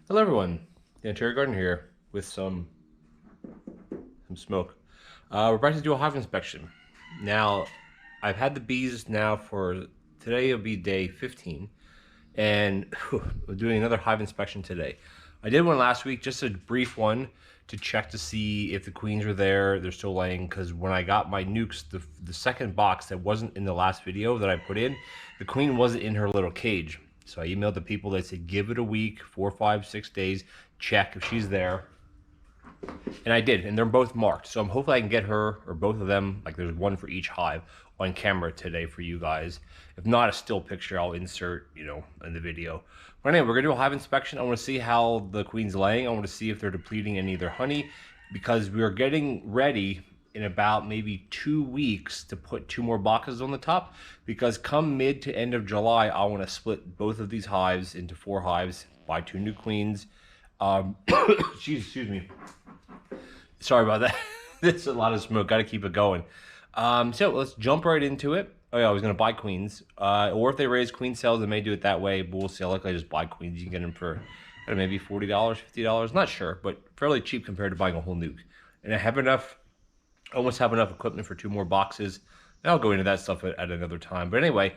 Hello everyone, TheOntarioGardener here with some smoke. We're about to do a hive inspection. Now, I've had the bees now for, today will be day 15, and we're doing another hive inspection today. I did one last week, just a brief one to check to see if the queens were there, they're still laying, because when I got my nukes, the second box that wasn't in the last video that I put in, the queen wasn't in her little cage. So I emailed the people, they said give it a week, 4, 5, 6 days, check if she's there. And I did, and they're both marked. So I'm hopefully I can get her or both of them, like there's one for each hive, on camera today for you guys. If not, a still picture I'll insert, in the video. But anyway, we're gonna do a hive inspection. I wanna see how the queen's laying. I wanna see if they're depleting any of their honey, because we are getting ready in about maybe 2 weeks to put 2 more boxes on the top, because come mid to end of July, I wanna split both of these hives into 4 hives, buy 2 new queens. Excuse me. Sorry about that. There's a lot of smoke. Got to keep it going. So let's jump right into it. Oh yeah, I was gonna buy queens. Or if they raise queen cells, they may do it that way. But we'll see. I likely just buy queens. You can get them for maybe $40, $50. Not sure, but fairly cheap compared to buying a whole nuke. And I have enough. Almost have enough equipment for 2 more boxes. And I'll go into that stuff at another time. But anyway,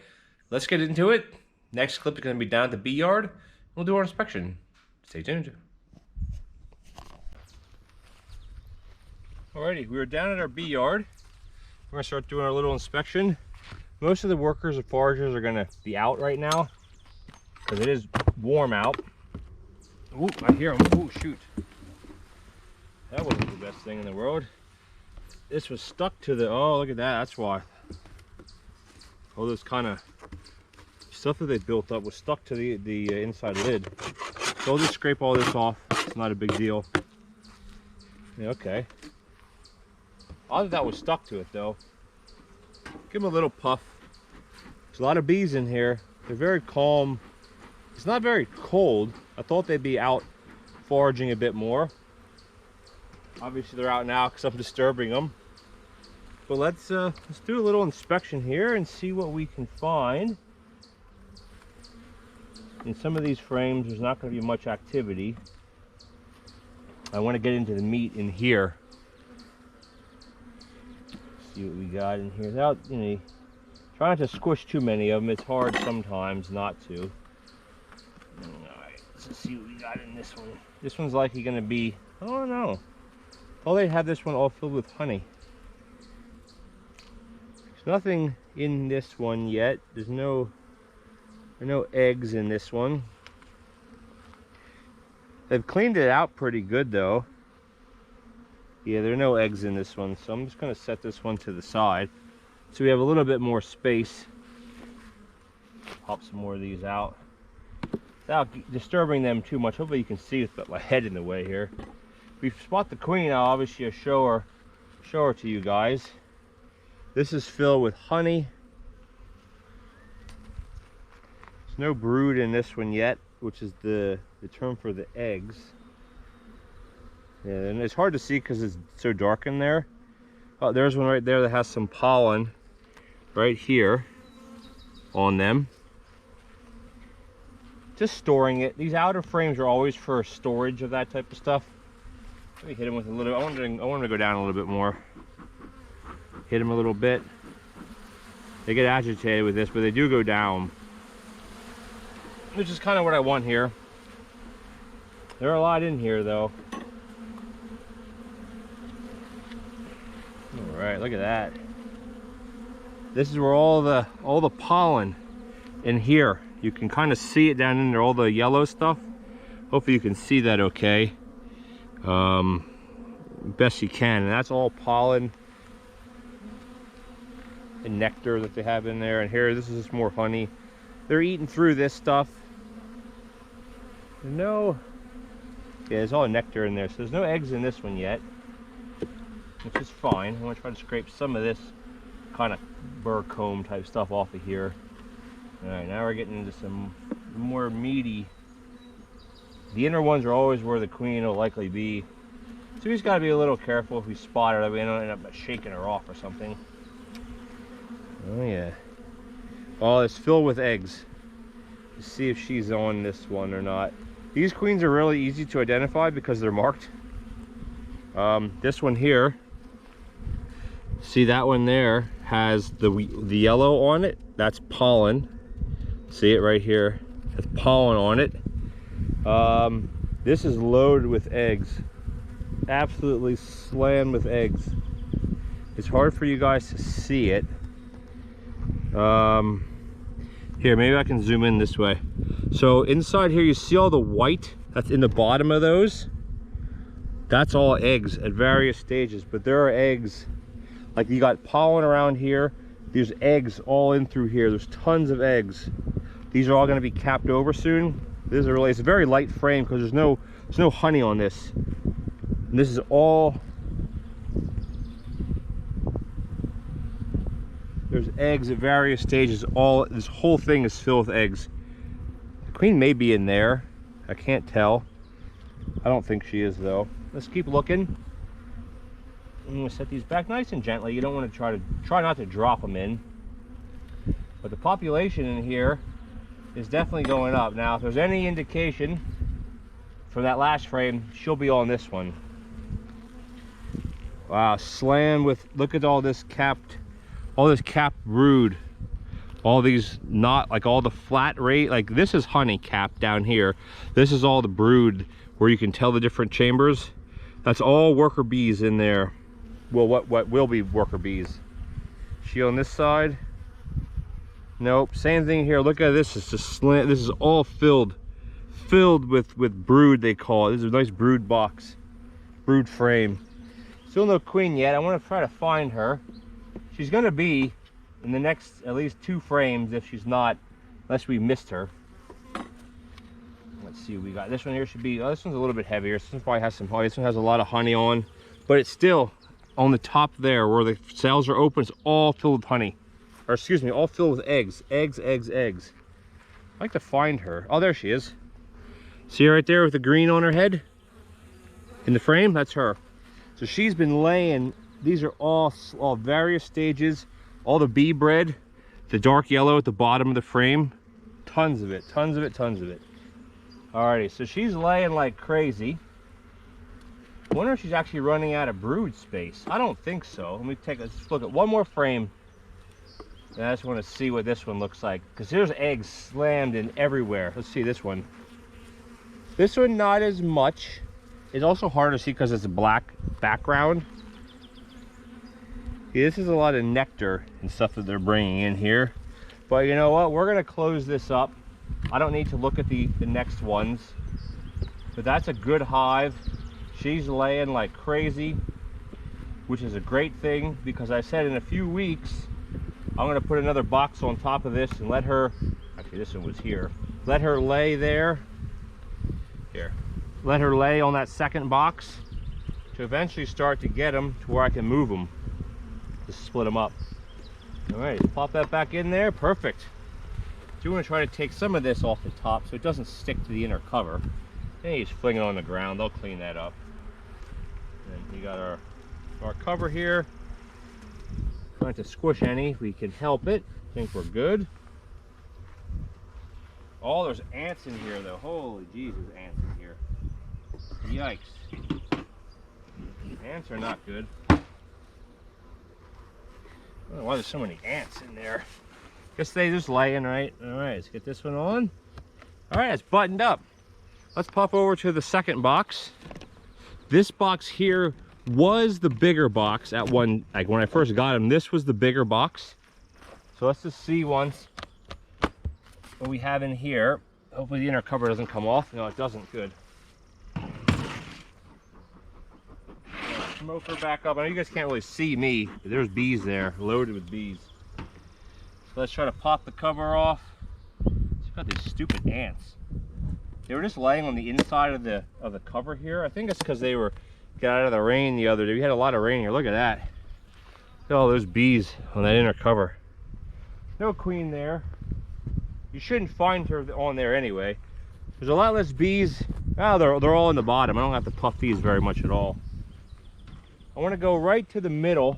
let's get into it. Next clip is gonna be down at the bee yard. We'll do our inspection. Stay tuned. Alrighty, we are down at our bee yard. We're gonna start doing our little inspection. Most of the workers and foragers are gonna be out right now because it is warm out. Ooh, I hear them. Ooh, shoot. That wasn't the best thing in the world. This was stuck to the, oh, look at that, that's why. All this kind of stuff that they built up was stuck to the inside lid. So I'll just scrape all this off. It's not a big deal. Yeah, okay. All of that was stuck to it though. Give them a little puff. There's a lot of bees in here. They're very calm. It's not very cold. I thought they'd be out foraging a bit more. Obviously they're out now because I'm disturbing them. But let's do a little inspection here and see what we can find. In some of these frames, there's not going to be much activity. I want to get into the meat in here. See what we got in here. Without, try not to squish too many of them. It's hard sometimes not to. Alright, let's see what we got in this one. This one's likely going to be, oh no. Oh, they have this one all filled with honey. There's nothing in this one yet. There are no eggs in this one. They've cleaned it out pretty good though. Yeah, there are no eggs in this one, so I'm just going to set this one to the side so we have a little bit more space. Pop some more of these out without disturbing them too much. Hopefully you can see with my head in the way here. If we spot the queen, I'll obviously show her to you guys. This is filled with honey. There's no brood in this one yet, which is the term for the eggs. Yeah, and it's hard to see because it's so dark in there. Oh, there's one right there that has some pollen right here on them. Just storing it. These outer frames are always for storage of that type of stuff. Let me hit them with a little. I want them to go down a little bit more. Hit them a little bit. They get agitated with this, but they do go down, which is kind of what I want here. There are a lot in here though. All right, look at that. This is where all the pollen in here. You can kind of see it down in there, all the yellow stuff. Hopefully you can see that okay. Best you can. And that's all pollen and nectar that they have in there. And here, this is just more honey. They're eating through this stuff. Yeah, there's all nectar in there. So there's no eggs in this one yet, which is fine. I'm gonna try to scrape some of this kind of burr comb type stuff off of here. All right, now we're getting into some more meaty. The inner ones are always where the queen will likely be. So we just gotta be a little careful if we spot her that we don't end up shaking her off or something. Oh yeah. Oh, it's filled with eggs. Let's see if she's on this one or not. These queens are really easy to identify because they're marked. This one here, see that one there has the yellow on it. That's pollen. See it right here? That's pollen on it. This is loaded with eggs. Absolutely slammed with eggs. It's hard for you guys to see it. Here, maybe I can zoom in this way. So inside here, you see all the white that's in the bottom of those? That's all eggs at various stages, but there are eggs. Like you got pollen around here. There's eggs all in through here. There's tons of eggs. These are all gonna be capped over soon. This is really, it's a very light frame because there's no honey on this. And this is all, there's eggs at various stages. This whole thing is filled with eggs. The queen may be in there. I can't tell. I don't think she is though. Let's keep looking. I'm gonna set these back nice and gently. You don't want to try not to drop them in. But the population in here is definitely going up. Now, if there's any indication for that last frame, she'll be on this one. Wow, slammed with, look at all this capped brood. All these, not like all the flat rate, like this is honey capped down here. This is all the brood where you can tell the different chambers. That's all worker bees in there. Well, what will be worker bees. She on this side? Nope, same thing here. Look at this, it's just slant. This is all filled with brood, they call it. This is a nice brood box, brood frame. Still no queen yet. I want to try to find her. She's gonna be in the next at least 2 frames if she's not, unless we missed her. Let's see what we got. This one here should be, oh, this one's a little bit heavier. This one probably has some honey. This one has a lot of honey on, but it's still on the top there where the cells are open. It's all filled with honey, or excuse me, all filled with eggs. Eggs. I'd like to find her. Oh, there she is. See her right there with the green on her head in the frame? That's her. So she's been laying. These are all various stages. All the bee bread, the dark yellow at the bottom of the frame. Tons of it. Alrighty, so she's laying like crazy. I wonder if she's actually running out of brood space. I don't think so. Let's look at one more frame. And I just want to see what this one looks like, because there's eggs slammed in everywhere. Let's see this one. This one not as much. It's also hard to see because it's a black background. Yeah, this is a lot of nectar and stuff that they're bringing in here. But you know what? We're going to close this up. I don't need to look at the next ones. But that's a good hive. She's laying like crazy, which is a great thing, because I said in a few weeks, I'm going to put another box on top of this and let her, actually this one was here, let her lay there. Here. Let her lay on that second box to eventually start to get them to where I can move them. Just split them up. All right, pop that back in there. Perfect. So you want to try to take some of this off the top so it doesn't stick to the inner cover. Then you just fling it on the ground. They'll clean that up. And you got our cover here. Trying to squish any if we can help it. I think we're good. Oh, there's ants in here though. Holy Jesus, ants in here. Yikes. Ants are not good. I don't know why there's so many ants in there. Guess they just laying, right? All right, let's get this one on. All right, it's buttoned up. Let's pop over to the second box. This box here was the bigger box at one, like when I first got him, this was the bigger box. So let's just see once what we have in here. Hopefully the inner cover doesn't come off. No, it doesn't. Good. Smoker back up. I know you guys can't really see me, but there's bees there, loaded with bees. So let's try to pop the cover off. Check out these stupid ants. They were just laying on the inside of the cover here. I think it's because they were got out of the rain the other day. We had a lot of rain here. Look at that. Look at all those bees on that inner cover. No queen there. You shouldn't find her on there anyway. There's a lot less bees. Oh, they're all in the bottom. I don't have to puff these very much at all. I want to go right to the middle.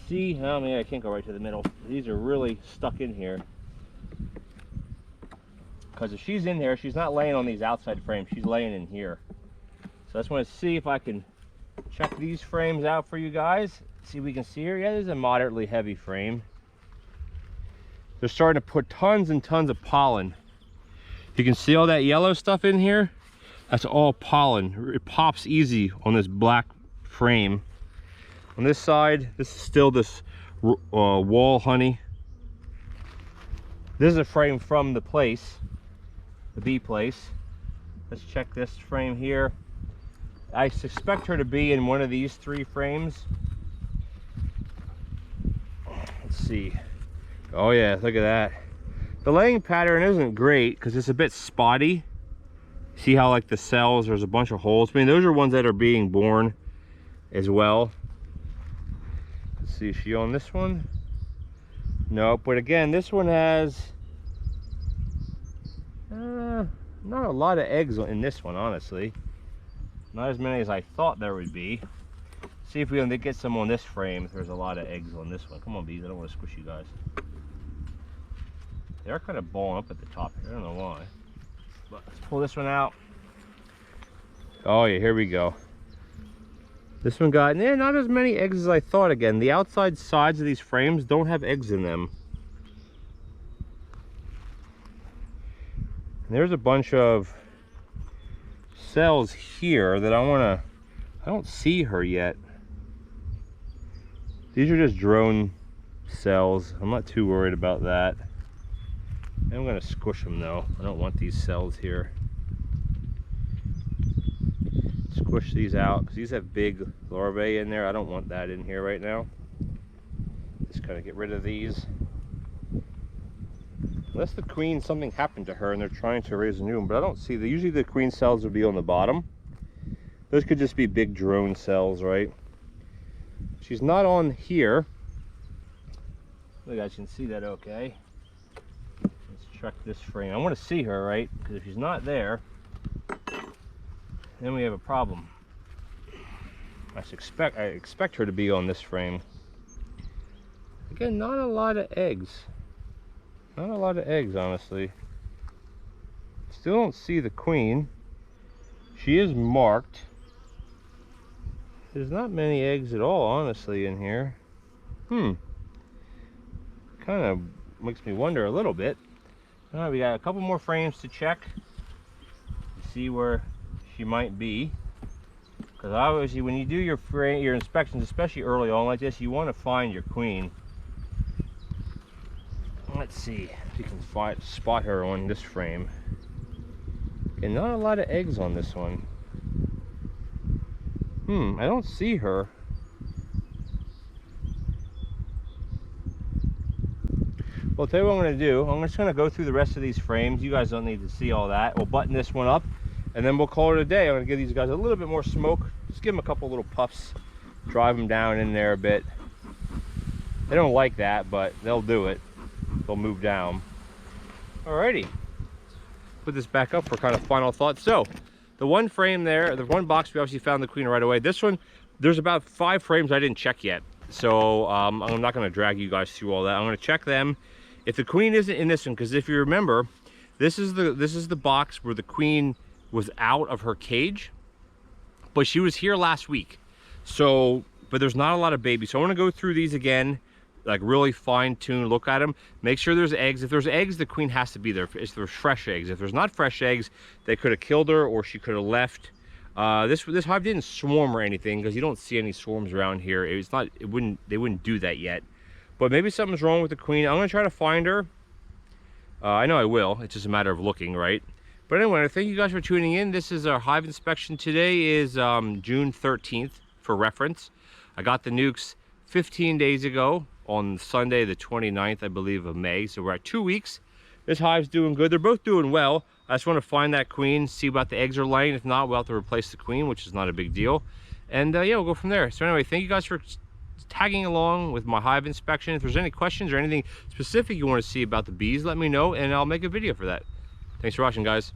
See, oh man, I can't go right to the middle. These are really stuck in here. because if she's in there, she's not laying on these outside frames, she's laying in here. So I just want to see if I can check these frames out for you guys. See if we can see her. Yeah, there's a moderately heavy frame. They're starting to put tons and tons of pollen. You can see all that yellow stuff in here. That's all pollen. It pops easy on this black frame. On this side, this is still this wall honey. This is a frame from the place, the bee place. Let's check this frame here. I suspect her to be in one of these 3 frames. Let's see. Oh yeah, look at that. The laying pattern isn't great because it's a bit spotty. See how like the cells, there's a bunch of holes. I mean, those are ones that are being born as well. Let's see, is she on this one? No, but again, this one has not a lot of eggs in this one, honestly. Not as many as I thought there would be. See if we can get some on this frame. If there's a lot of eggs on this one. Come on, bees, I don't want to squish you guys. They're kind of balling up at the top here. I don't know why. But let's pull this one out. Oh yeah, here we go. This one got not as many eggs as I thought. Again, the outside sides of these frames don't have eggs in them. And there's a bunch of cells here that I don't see her yet. These are just drone cells. I'm not too worried about that. I'm gonna squish them though. I don't want these cells here. Squish these out because these have big larvae in there. I don't want that in here right now. Just kind of get rid of these. Unless the queen, something happened to her and they're trying to raise a new one, but I don't see that. Usually the queen cells would be on the bottom. Those could just be big drone cells, right? She's not on here. You guys can see that okay. Let's check this frame. I want to see her, right? Because if she's not there, then we have a problem. I expect her to be on this frame. Again, not a lot of eggs. Not a lot of eggs, honestly. Still don't see the queen. She is marked. There's not many eggs at all, honestly, in here. Kind of makes me wonder a little bit. All right, we got a couple more frames to check to see where she might be. Because obviously, when you do your inspections, especially early on like this, you want to find your queen. Let's see if you can spot her on this frame. And not a lot of eggs on this one. I don't see her. Well, I'll tell you what I'm going to do. I'm just going to go through the rest of these frames. You guys don't need to see all that. We'll button this one up, and then we'll call it a day. I'm going to give these guys a little bit more smoke. Just give them a couple little puffs. Drive them down in there a bit. They don't like that, but they'll do it. They'll move down. Alrighty. Put this back up for kind of final thoughts. So, the one frame there, the one box, we obviously found the queen right away. This one, there's about 5 frames I didn't check yet. So, I'm not going to drag you guys through all that. I'm going to check them. If the queen isn't in this one, because if you remember, this is the box where the queen was out of her cage, but she was here last week. So, but there's not a lot of babies. So I want to go through these again, like really fine-tune, look at them, make sure there's eggs. If there's eggs, the queen has to be there. If there's fresh eggs. If there's not fresh eggs, they could have killed her or she could have left. This hive didn't swarm or anything because you don't see any swarms around here. They wouldn't do that yet. But maybe something's wrong with the queen. I'm gonna try to find her. I know I will. It's just a matter of looking, right? But anyway, thank you guys for tuning in. This is our hive inspection. Today is June 13th for reference. I got the nukes 15 days ago on Sunday, the 29th, I believe, of May. So we're at 2 weeks. This hive's doing good. They're both doing well. I just want to find that queen, see about the eggs are laying. If not, we'll have to replace the queen, which is not a big deal. And yeah, we'll go from there. So anyway, thank you guys for tagging along with my hive inspection. If there's any questions or anything specific you want to see about the bees, let me know and I'll make a video for that. Thanks for watching, guys.